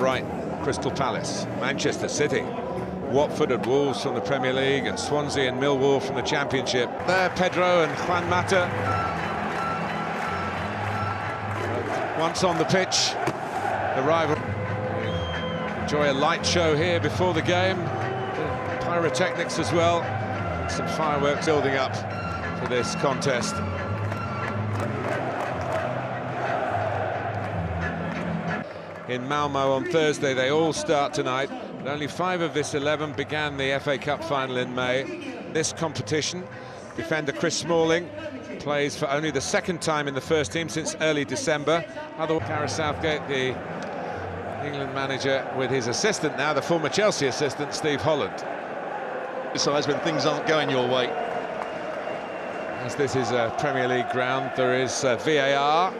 Brighton, Crystal Palace, Manchester City, Watford and Wolves from the Premier League, and Swansea and Millwall from the Championship. There, Pedro and Juan Mata. Once on the pitch, the rival. Enjoy a light show here before the game. Pyrotechnics as well. Some fireworks building up for this contest. In Malmo on Thursday, they all start tonight, but only 5 of this 11 began the FA Cup final in May. This competition, defender Chris Smalling plays for only the 2nd time in the first team since early December. Gareth Southgate, the England manager, with his assistant now, the former Chelsea assistant, Steve Holland. Besides, when things aren't going your way. As this is a Premier League ground, there is VAR.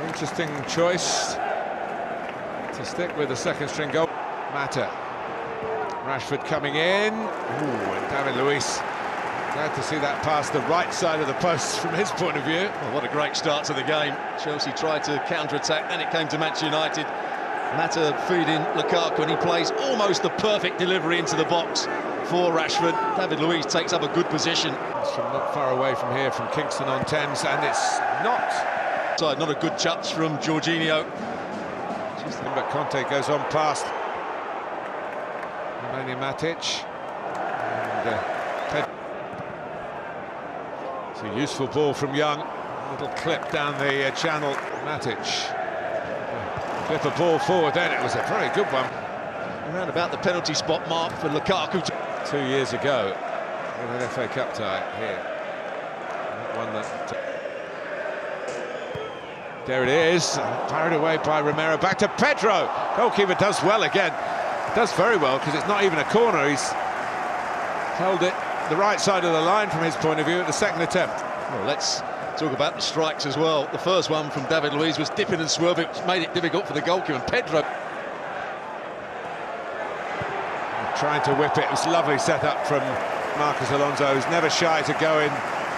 Interesting choice to stick with the 2nd string goal. Mata. Rashford coming in. Ooh, and David Luiz. Glad to see that pass the right side of the post from his point of view. Well, what a great start to the game. Chelsea tried to counter-attack, then it came to Manchester United. Mata feeding Lukaku, and he plays almost the perfect delivery into the box for Rashford. David Luiz takes up a good position. It's from not far away from here, from Kingston on Thames, and it's not. Not a good touch from Jorginho. But Conte goes on past Nemanja Matic. And, it's a useful ball from Young. A little clip down the channel. Matic. Clip a ball forward, then it was a very good one. Around about the penalty spot mark for Lukaku. 2 years ago, with an FA Cup tie here. One that... There it is, parried away by Romero, back to Pedro. Goalkeeper does well again, does very well, because it's not even a corner. He's held it the right side of the line from his point of view at the 2nd attempt. Well, let's talk about the strikes as well. The first one from David Luiz was dipping and swerving, which made it difficult for the goalkeeper. And Pedro trying to whip it. It was a lovely setup from Marcos Alonso, who's never shy to go in,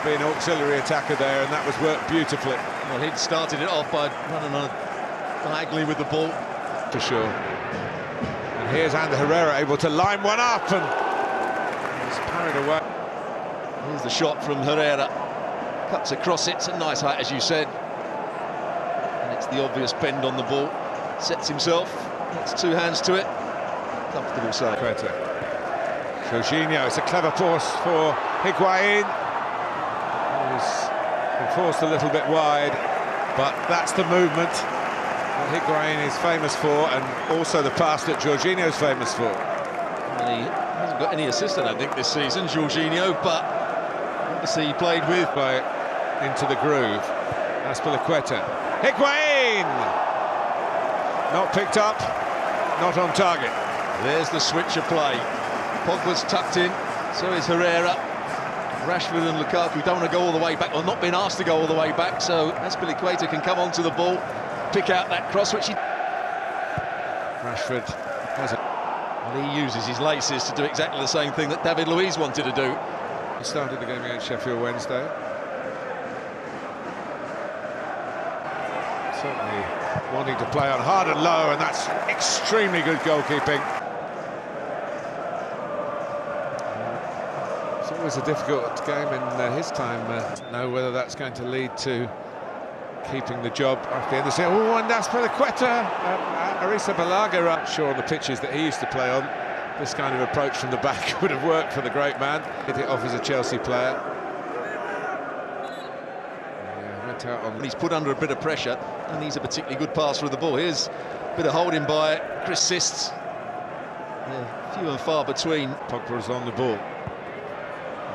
be an auxiliary attacker there, and that was worked beautifully. Well, he'd started it off by running on diagonally with the ball. For sure. And here's Ander Herrera able to line one up, and he's parried away. Here's the shot from Herrera. Cuts across it, it's a nice height, as you said. And it's the obvious bend on the ball. Sets himself, gets 2 hands to it. Comfortable save. Jorginho, it's a clever pass for Higuain. Been forced a little bit wide, but that's the movement that Higuain is famous for, and also the pass that Jorginho's famous for. Well, he hasn't got any assist, I don't think, this season, Jorginho, but obviously he played with... Into the groove. Azpilicueta. Higuain! Not picked up, not on target. There's the switch of play. Pogba's tucked in, so is Herrera. Rashford and Lukaku don't want to go all the way back, or not being asked to go all the way back, so Azpilicueta can come onto the ball, pick out that cross, which he... Rashford has it. Well, he uses his laces to do exactly the same thing that David Luiz wanted to do. He started the game against Sheffield Wednesday. Certainly wanting to play on hard and low, and that's extremely good goalkeeping. It's always a difficult game in his time. Know whether that's going to lead to keeping the job at the end of the season. Oh, and that's Azpilicueta. Arrizabalaga up. Sure, on the pitches that he used to play on, this kind of approach from the back would have worked for the great man. Hit it off as a Chelsea player. Yeah, went out on. He's put under a bit of pressure, and he's a particularly good passer of the ball. Here's a bit of holding by Chris Sists. Yeah, few and far between. Pogba's on the ball.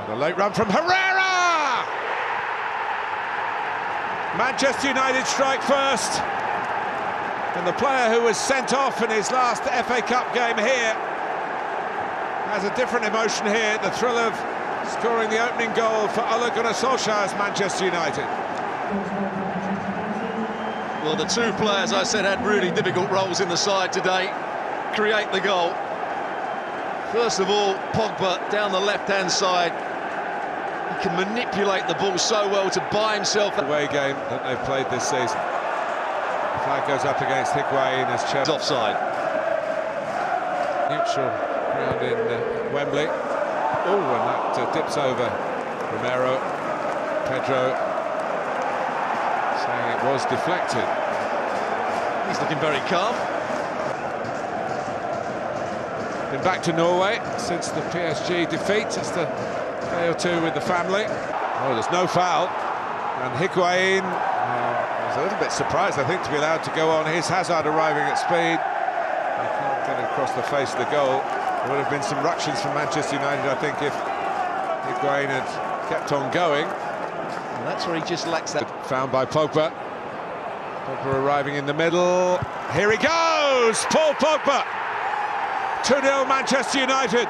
And a late run from Herrera! Manchester United strike first. And the player who was sent off in his last FA Cup game here has a different emotion here. The thrill of scoring the opening goal for Ole Gunnar Solskjaer's Manchester United. Well, the 2 players I said had really difficult roles in the side today create the goal. First of all, Pogba down the left-hand side, He can manipulate the ball so well to buy himself the away game that they've played this season. The flag goes up against Higuain as Chelsea. Offside. Neutral ground in Wembley. Oh, and that dips over Romero. Pedro saying it was deflected. He's looking very calm. Been back to Norway since the PSG defeat, just a day or two with the family. Oh, there's no foul. And Higuain was a little bit surprised, I think, to be allowed to go on. Here's Hazard arriving at speed. He can't get it across the face of the goal. There would have been some ructions from Manchester United, I think, if Higuain had kept on going. And that's where he just lacks that. Found by Pogba. Pogba arriving in the middle. Here he goes! Paul Pogba! 2-0 Manchester United.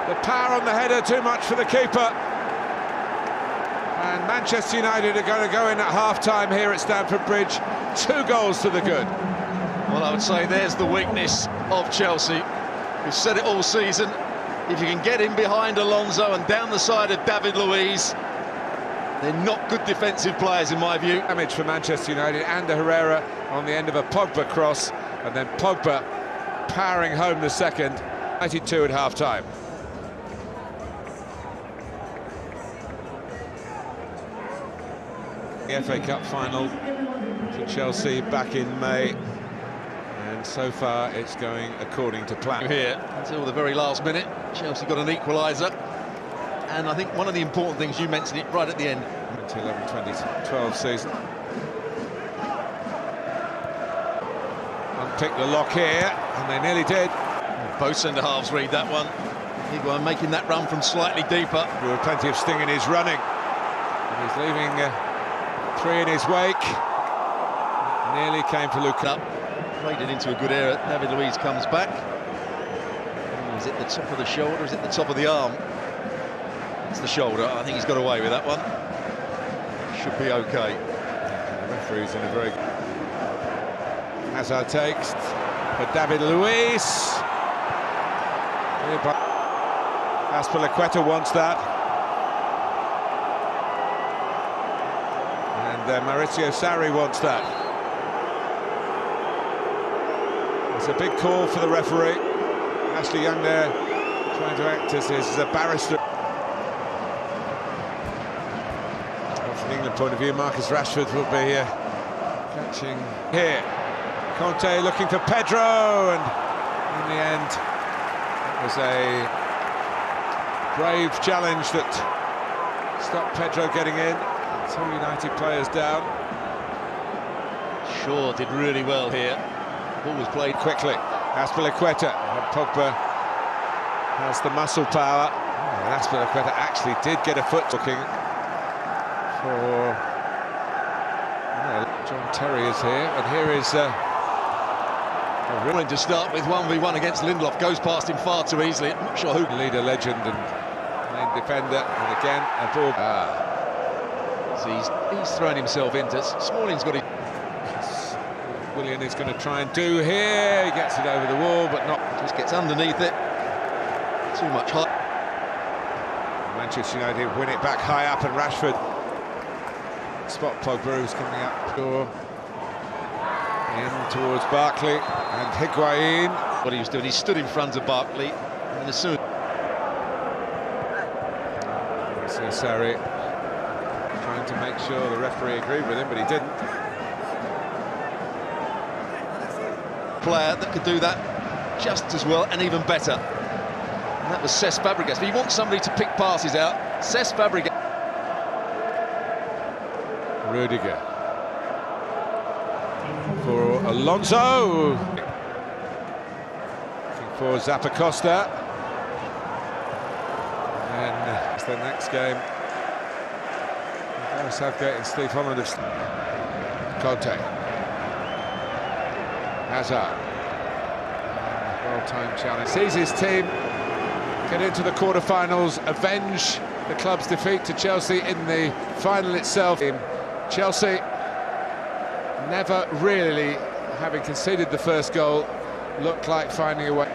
The power on the header too much for the keeper. And Manchester United are going to go in at half-time here at Stamford Bridge. 2 goals to the good. Well, I would say there's the weakness of Chelsea. We've said it all season. If you can get in behind Alonso and down the side of David Luiz, they're not good defensive players in my view. Damage for Manchester United and Herrera on the end of a Pogba cross, and then Pogba powering home the second. 92 at half-time. The FA Cup final for Chelsea back in May, and so far it's going according to plan. Here until the very last minute, Chelsea got an equaliser, and I think one of the important things, you mentioned it right at the end, 2011-2012 season. Unpick the lock here, and they nearly did. Both centre-halves read that one. Higuain making that run from slightly deeper. There were plenty of sting in his running, and he's leaving 3 in his wake. Nearly came for Lukaku. Played it into a good area. David Luiz comes back. Is it the top of the shoulder? Is it the top of the arm? It's the shoulder. I think he's got away with that one. Should be okay. The referee's in a very good... Hazard takes for David Luiz. Azpilicueta wants that. And Maurizio Sarri wants that. It's a big call for the referee. Ashley Young there trying to act as a barrister. From the England point of view, Marcus Rashford will be catching here. Conte looking for Pedro, and in the end it was a brave challenge that stopped Pedro getting in. 2 United players down. Shaw did really well here. Ball was played quickly. Azpilicueta, and Pogba has the muscle power. And Azpilicueta actually did get a foot looking for... John Terry is here, and here is... willing to start with 1v1 against Lindelof, goes past him far too easily. I'm not sure who. Leader, legend and main defender, and again a ball. So he's thrown himself into. Smalling's got it. Willian is going to try and do here. He gets it over the wall, but not. Just gets underneath it. Too much hot. Manchester United win it back high up, and Rashford spot Pogba, who's coming up. In towards Barkley, and Higuain. What he was doing, he stood in front of Barkley, and as soon as Sarri trying to make sure the referee agreed with him, but he didn't. Player that could do that just as well and even better. And that was Cesc Fabregas. But you want somebody to pick passes out. Cesc Fabregas. Rudiger. For Alonso. Looking for Zappacosta. And it's the next game. Southgate and Steve Holland have... Conte. Hazard. Well-timed challenge. Sees his team get into the quarter-finals, avenge the club's defeat to Chelsea in the final itself. Chelsea, never really, having conceded the first goal, looked like finding a way.